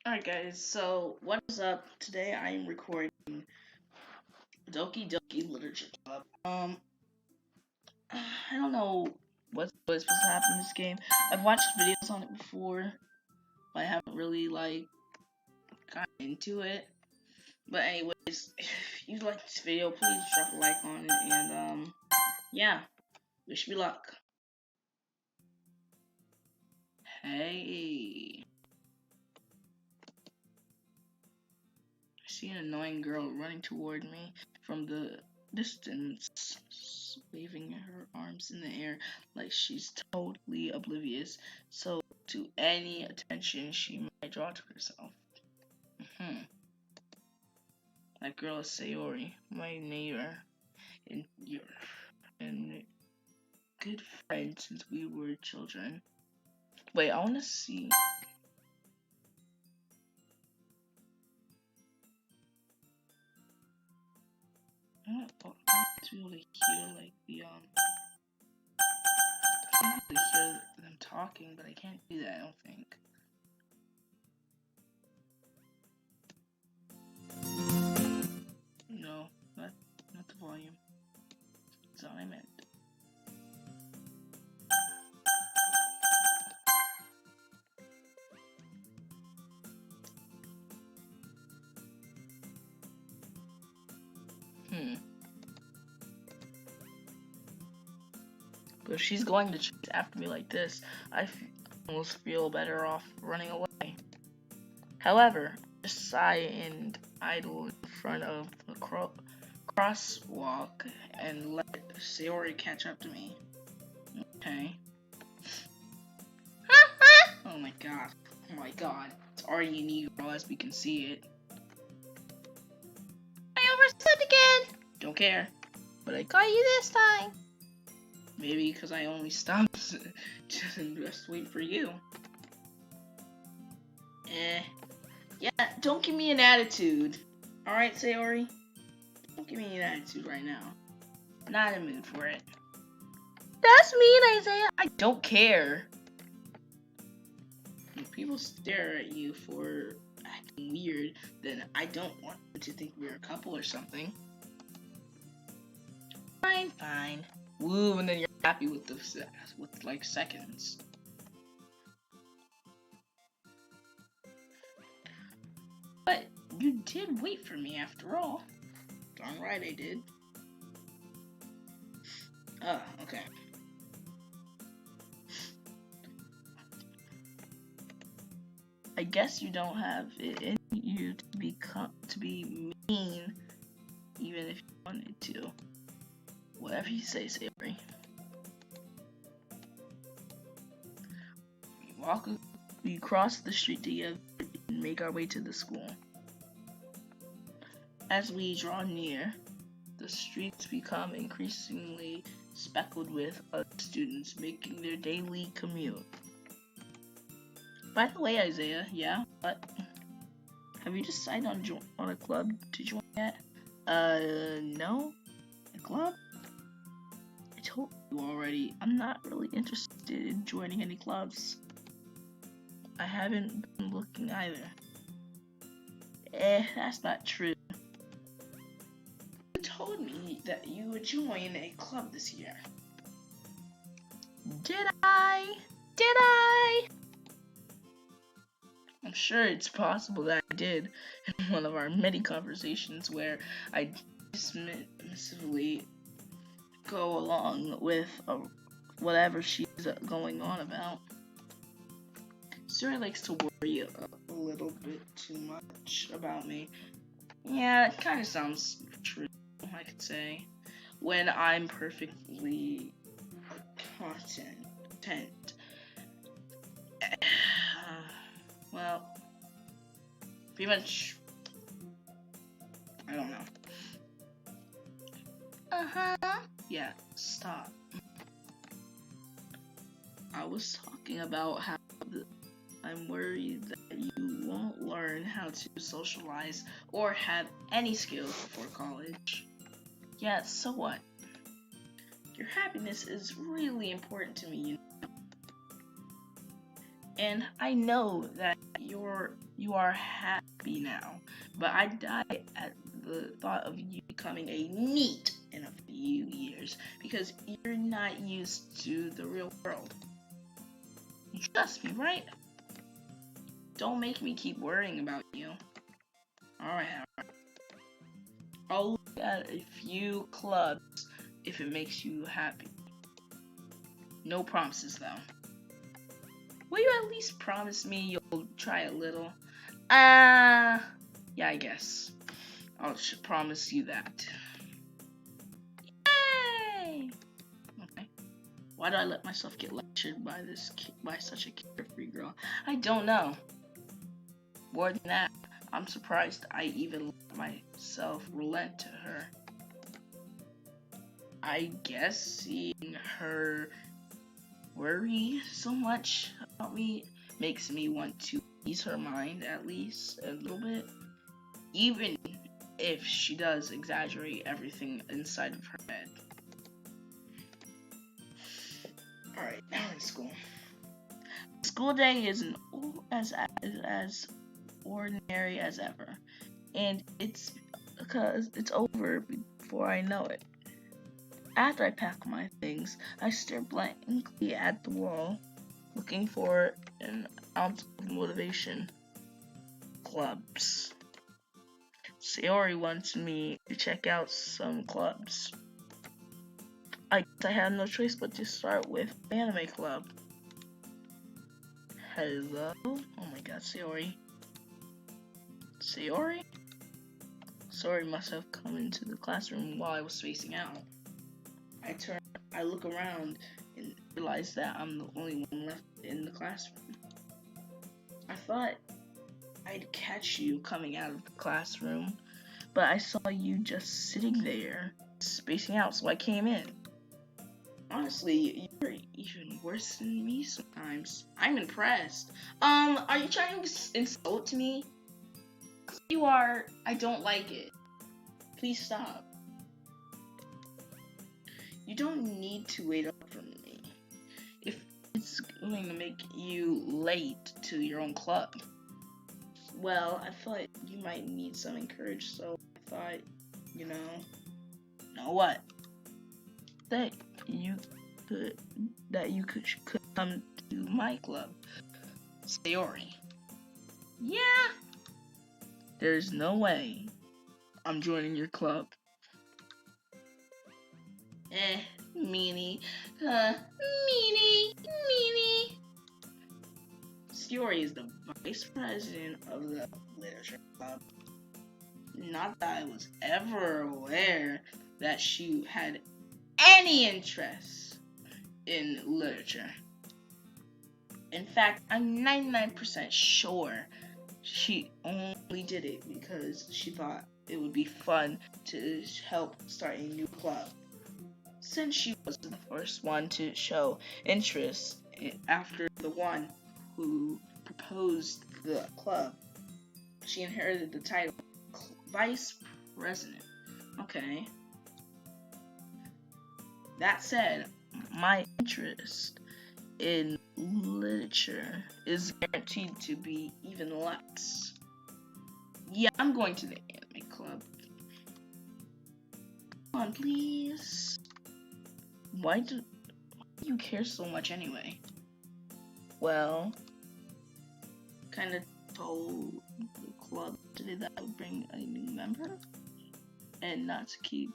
Alright guys, so what is up? Today I am recording Doki Literature Club. I don't know what's supposed to happen in this game. I've watched videos on it before, but I haven't really gotten into it. But anyways, if you like this video, please drop a like on it and yeah, wish me luck. Hey, I see an annoying girl running toward me from the distance, waving her arms in the air like she's totally oblivious so to any attention she might draw to herself. Hmm. That girl is Sayori, my neighbor and your and good friend since we were children. Wait, I want to see. I want to be able to hear I want to hear them talking, but I can't do that. I don't think. No, not the volume. That's all I meant. Hmm. But if she's going to chase after me like this, I almost feel better off running away. However, I just sigh and idle in front of the crosswalk and let Sayori catch up to me. Okay. Oh my god. Oh my god. It's already Negro as we can see it. I overslept again! Don't care. But I got you this time. Maybe because I only stopped to just wait for you. Yeah, don't give me an attitude. Alright, Sayori? Don't give me an attitude right now. I'm not in the mood for it. That's mean, Isaiah. I don't care. If people stare at you for acting weird, then I don't want them to think we're a couple or something. Fine. Woo, and then you're happy with like seconds. But you did wait for me after all. Darn right I did. Oh, okay. I guess you don't have it in you to be mean, even if you wanted to. Whatever you say, Sayori. We cross the street together and make our way to the school. As we draw near, the streets become increasingly speckled with other students making their daily commute. By the way, Isaiah, yeah, what? Have you decided on a club to join yet? No? A club? I told you already, I'm not really interested in joining any clubs. I haven't been looking either. That's not true. You told me that you would join a club this year. Did I? I'm sure it's possible that I did in one of our many conversations where I dismissively go along with whatever she's going on about. Suri likes to worry a little bit too much about me. Yeah, it kind of sounds true, I could say. When I'm perfectly content. Well, pretty much, I don't know. Yeah, stop. I was talking about how I'm worried that you won't learn how to socialize or have any skills before college. Yeah, so what? Your happiness is really important to me, you know? And I know that you are happy now, but I die at the thought of you becoming a NEET in a few years because you're not used to the real world. You trust me, right? Don't make me keep worrying about you. Alright, I'll look at a few clubs if it makes you happy. No promises though. Will you at least promise me you'll try a little? Yeah, I guess. I'll promise you that. Yay! Okay. Why do I let myself get lectured by by such a carefree girl? I don't know. More than that, I'm surprised I even let myself relent to her. I guess seeing her worry so much about me makes me want to ease her mind at least a little bit, even if she does exaggerate everything inside of her head. Alright, now in school. School day isn't as ordinary as ever, and it's because it's over before I know it. After I pack my things, I stare blankly at the wall, looking for an ounce of motivation. Clubs. Sayori wants me to check out some clubs. I guess I had no choice but to start with anime club. Hello? Oh my god, Sayori. Sayori? Sayori must have come into the classroom while I was spacing out. I look around and realize that I'm the only one left in the classroom. I thought I'd catch you coming out of the classroom, but I saw you just sitting there, spacing out, so I came in. Honestly, you're even worse than me sometimes. I'm impressed. Are you trying to insult me? If you are, I don't like it. Please stop. You don't need to wait up for me. If it's going to make you late to your own club. Well, I thought you might need some encouragement, so I thought, know what? That you could come to my club. Sayori. Yeah. There's no way I'm joining your club. Meanie. Meanie. Sayori is the vice president of the literature club. Not that I was ever aware that she had any interest in literature. In fact, I'm 99% sure she only did it because she thought it would be fun to help start a new club. Since she was the first one to show interest after the one who proposed the club, she inherited the title Vice President. Okay. That said, my interest in literature is guaranteed to be even less. Yeah, I'm going to the anime club. Come on, please. Why do you care so much anyway? Well, kind of told the club today that I would bring a new member and not to keep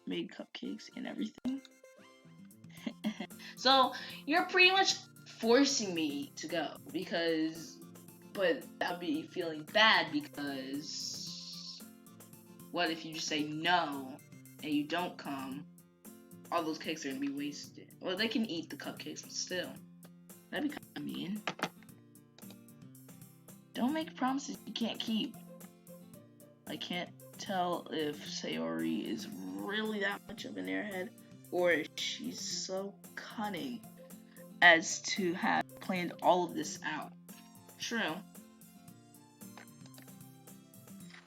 made cupcakes and everything. So you're pretty much forcing me to go but I'll be feeling bad because what if you just say no and you don't come? All those cakes are gonna be wasted. Well, they can eat the cupcakes, but still, that'd be kind of mean. Don't make promises you can't keep. I can't tell if Sayori is really that much of an airhead or if she's so cunning as to have planned all of this out. True.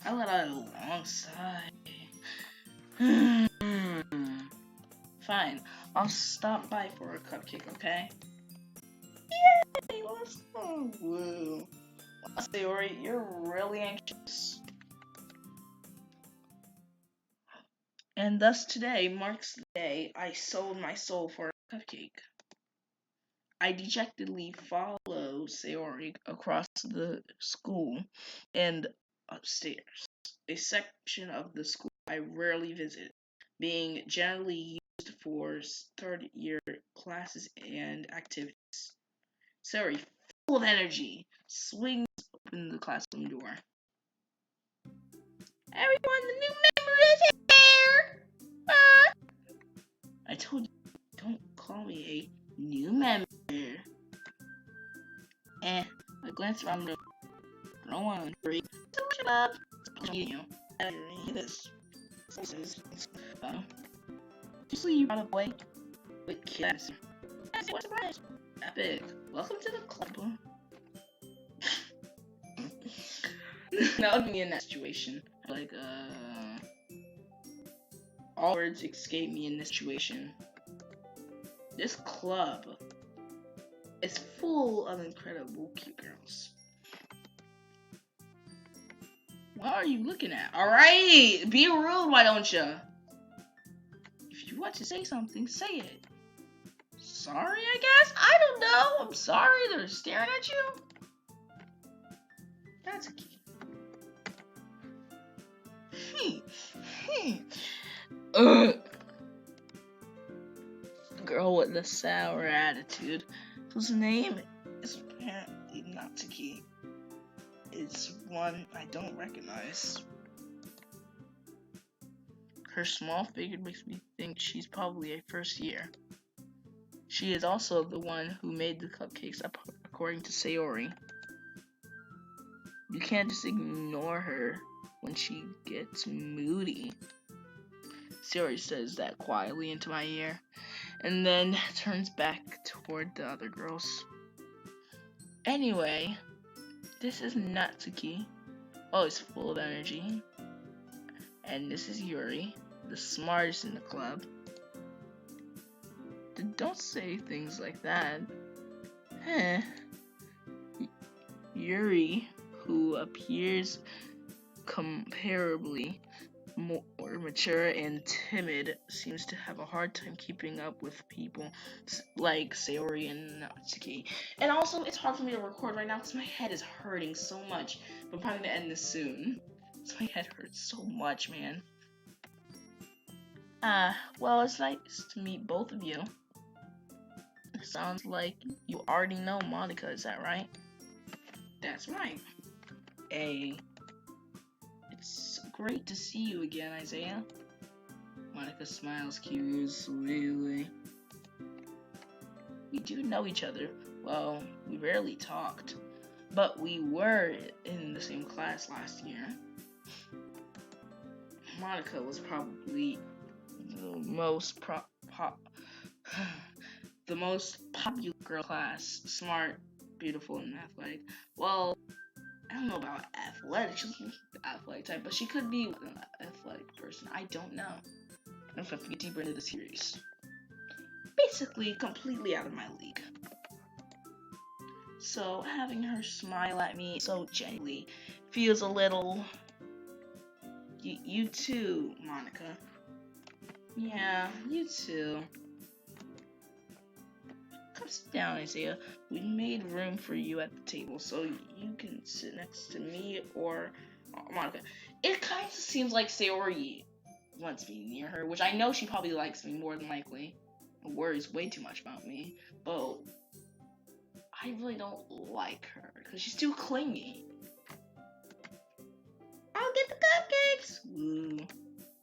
I let out a long sigh. Fine, I'll stop by for a cupcake, okay? Yay! let's go. Woo. Wow, Sayori, you're really anxious. And thus today marks the day I sold my soul for a cupcake. I dejectedly follow Sayori across the school and upstairs, a section of the school I rarely visit, being generally used for third year classes and activities. Sayori, full of energy, swings open the classroom door. Everyone, the new member is here! Ah! I told you, don't call me a new member. I glanced around the room. No one hurry. So shut up. You know, this. Usually you run away with kids. What surprise! Epic. Welcome to the club. That would be in that situation. Like, all words escape me in this situation. This club is full of incredible cute girls. What are you looking at? Alright! Be rude, why don't you? If you want to say something, say it. Sorry, I guess? I don't know. I'm sorry they're staring at you. That's a key. Girl with the sour attitude, whose name is apparently Natsuki, is one I don't recognize. Her small figure makes me think she's probably a first year. She is also the one who made the cupcakes, according to Sayori. You can't just ignore her when she gets moody. Sayori says that quietly into my ear, and then turns back toward the other girls. Anyway, this is Natsuki, always full of energy. And this is Yuri, the smartest in the club. Don't say things like that. Yuri, who appears comparably more mature and timid, seems to have a hard time keeping up with people like Sayori and Natsuki. And also, it's hard for me to record right now because my head is hurting so much. But I'm probably gonna end this soon. So my head hurts so much, man. Well, it's nice to meet both of you. It sounds like you already know Monica, is that right? That's right. It's great to see you again, Isaiah. Monica smiles curiously. We do know each other. Well, we rarely talked, but we were in the same class last year. Monica was probably the most the most popular girl class. Smart, beautiful, and athletic. Well, I don't know about athletic. She's the athletic type, but she could be an athletic person. I don't know. I'm gonna get deeper into the series. Basically, completely out of my league. So having her smile at me so gently feels a little. You too, Monica. Yeah, you too. Come sit down, Isaiah. We made room for you at the table, so you can sit next to me or Monica. It kind of seems like Sayori wants me near her, which I know she probably likes me more than likely. And worries way too much about me, but I really don't like her because she's too clingy. I'll get the cupcakes. Ooh,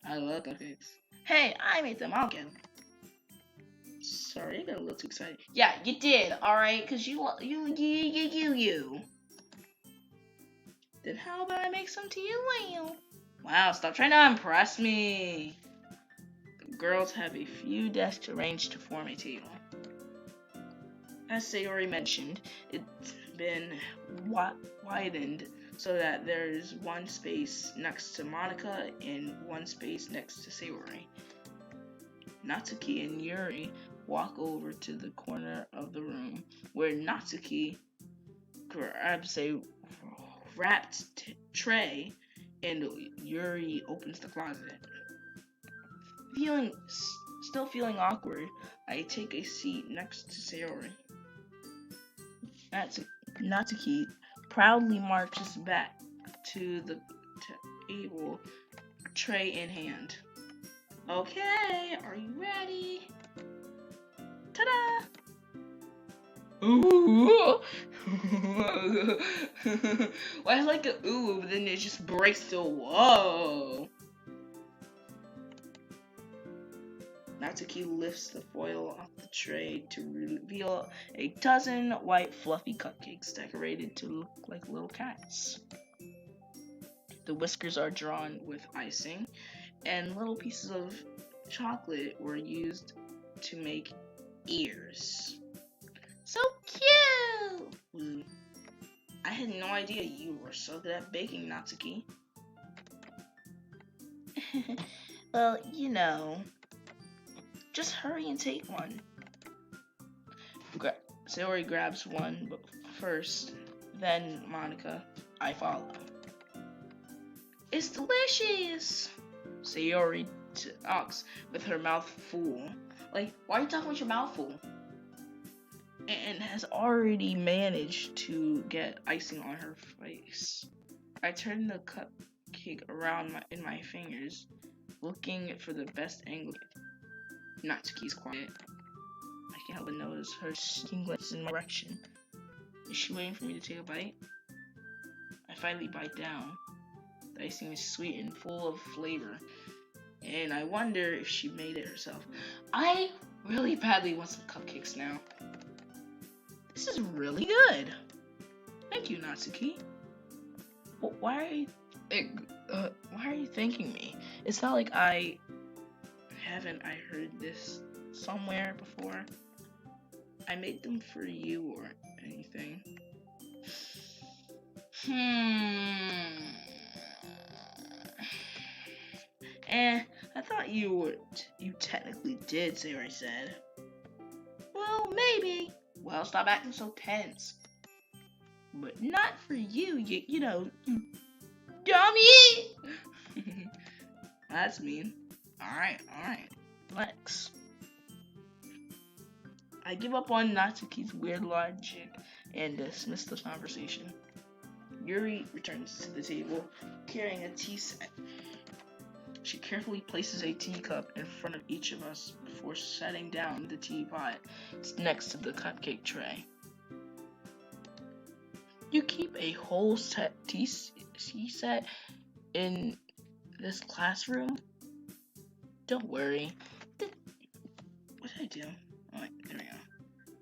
I love cupcakes. Hey, I made them. I'll get them. Sorry, I got a little too excited. Yeah, you did, alright? Because you. Then how about I make some to you, Leo? Wow, stop trying to impress me. The girls have a few desks arranged to form a table. As Sayori mentioned, it's been widened so that there's one space next to Monica and one space next to Sayori. Natsuki and Yuri walk over to the corner of the room where Natsuki grabs a wrapped tray, and Yuri opens the closet. Feeling Still feeling awkward, I take a seat next to Sayori. Natsuki proudly marches back to the table, tray in hand. Okay, are you ready? Ta-da! Ooh! Why is like a ooh, but then it just breaks to whoa? Natsuki lifts the foil off the tray to reveal a dozen white fluffy cupcakes decorated to look like little cats. The whiskers are drawn with icing, and little pieces of chocolate were used to make ears. So cute! I had no idea you were so good at baking, Natsuki. Well, just hurry and take one. Sayori grabs one but first, then Monica. I follow. It's delicious! Sayori talks with her mouth full. Like, why are you talking with your mouth full? And has already managed to get icing on her face. I turn the cupcake around in my fingers, looking for the best angle. Natsuki's quiet. I can't help but notice her sneaking glances in my direction. Is she waiting for me to take a bite? I finally bite down. The icing is sweet and full of flavor, and I wonder if she made it herself. I really badly want some cupcakes now. This is really good. Thank you, Natsuki. Why are you thanking me? It's not like I heard this somewhere before. I made them for you or anything. I thought you technically did, Sayori said. Well, maybe. Well, stop acting so tense. But not for you, you dummy! That's mean. Alright. Flex. I give up on Natsuki's weird logic and dismiss the conversation. Yuri returns to the table, carrying a tea set. She carefully places a teacup in front of each of us before setting down the teapot next to the cupcake tray. You keep a whole tea set in this classroom? Don't worry. What did I do? Oh, there we go.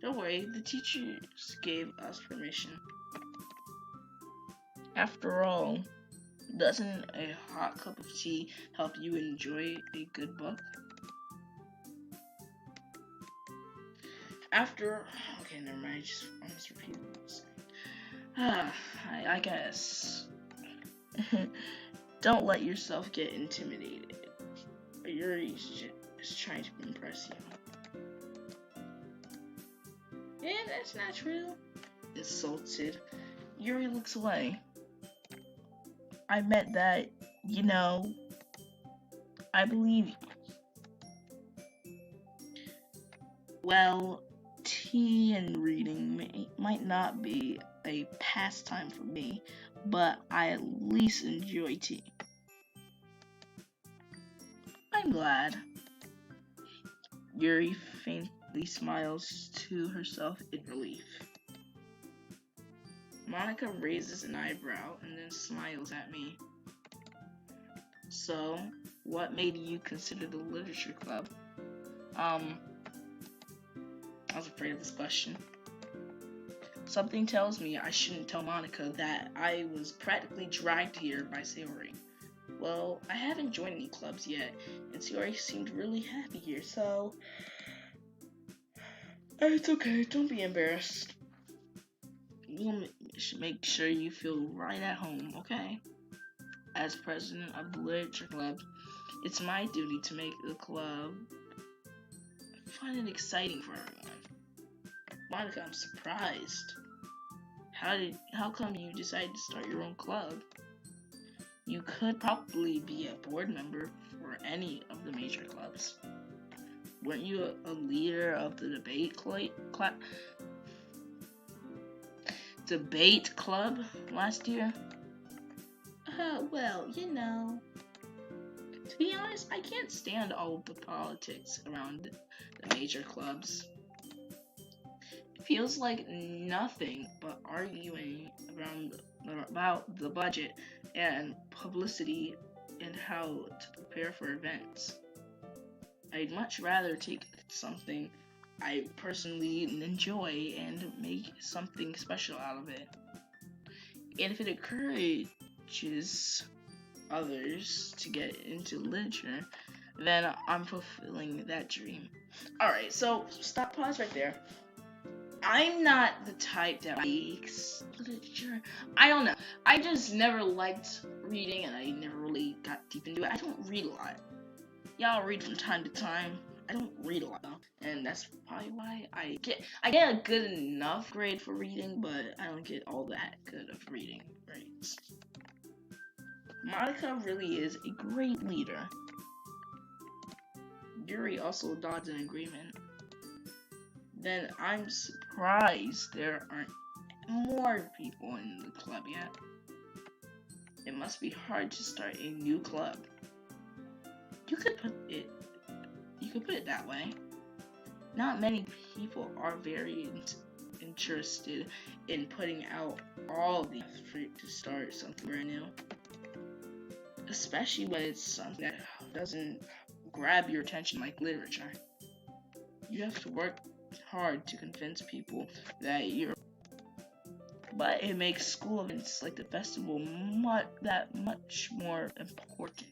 Don't worry, the teachers gave us permission. After all, doesn't a hot cup of tea help you enjoy a good book? Okay, never mind, I just almost repeated this. I guess. Don't let yourself get intimidated. Yuri's just trying to impress you. Yeah, that's not true. Insulted, Yuri looks away. I meant that, I believe you. Well, tea and reading might not be a pastime for me, but I at least enjoy tea. I'm glad. Yuri faintly smiles to herself in relief. Monica raises an eyebrow and then smiles at me. So, what made you consider the literature club? I was afraid of this question. Something tells me I shouldn't tell Monica that I was practically dragged here by Sayori. Well, I haven't joined any clubs yet, and Sayori seemed really happy here, so... It's okay, don't be embarrassed. We'll make sure you feel right at home, okay? As president of the literature club, it's my duty to make the club fun and exciting for everyone. Monica, I'm surprised. How come you decided to start your own club? You could probably be a board member for any of the major clubs. Weren't you a leader of the debate club last year? Well, to be honest, I can't stand all the politics around the major clubs. It feels like nothing but arguing about the budget and publicity and how to prepare for events. I'd much rather take something I personally enjoy and make something special out of it. And if it encourages others to get into literature, then I'm fulfilling that dream. Alright, so pause right there. I'm not the type that likes literature. I don't know. I just never liked reading and I never really got deep into it. I don't read a lot. Y'all read from time to time. I don't read a lot though. And that's probably why I get a good enough grade for reading, but I don't get all that good of reading grades. Monica really is a great leader. Yuri also nods in agreement. Then I'm surprised there aren't more people in the club yet. It must be hard to start a new club. You could put it that way. Not many people are very interested in putting out all the effort to start something brand new. Especially when it's something that doesn't grab your attention like literature. You have to work hard to convince people that but it makes school events like the festival that much more important.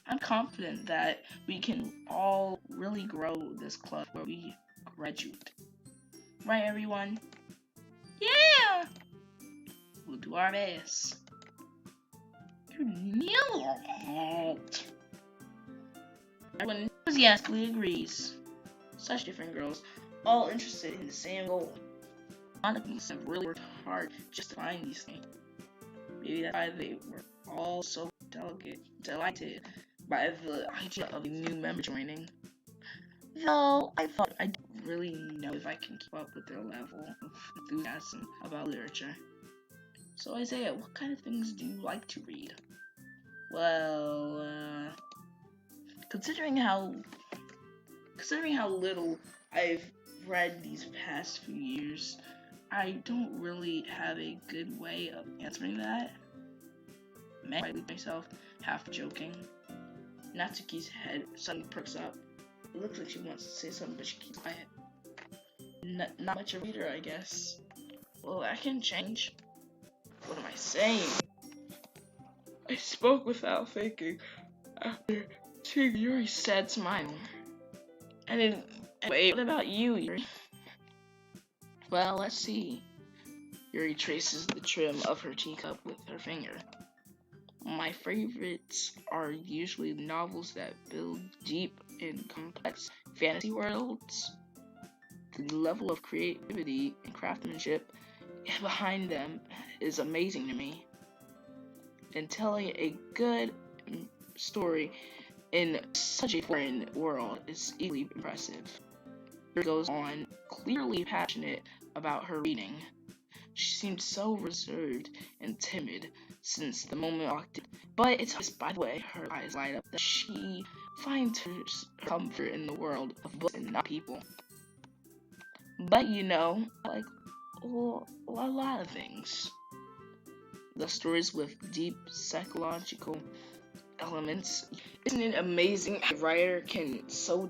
I'm confident that we can all really grow this club where we graduate. Right, everyone? Yeah! We'll do our best. Everyone enthusiastically agrees. Such different girls, all interested in the same goal. A lot of people have really worked hard just to find these things. Maybe that's why they were all so delighted by the idea of a new member joining. Though I thought I didn't really know if I can keep up with their level of enthusiasm about literature. So Isaiah, what kind of things do you like to read? Well, considering how little I've read these past few years, I don't really have a good way of answering that. I leave myself, half joking. Natsuki's head suddenly perks up. It looks like she wants to say something, but she keeps quiet. Not much a reader, I guess. Well, that can change. What am I saying? I spoke without thinking after seeing Yuri's sad smile. Wait, what about you, Yuri? Well, let's see. Yuri traces the trim of her teacup with her finger. My favorites are usually novels that build deep and complex fantasy worlds. The level of creativity and craftsmanship behind them is amazing to me. And telling a good story in such a foreign world is equally impressive. Yuri goes on, clearly passionate about her reading. She seemed so reserved and timid since the moment I walked in. But it's just by the way her eyes light up that she finds her comfort in the world of books and not people. But like a lot of things. The stories with deep psychological elements. Isn't it amazing how a writer can so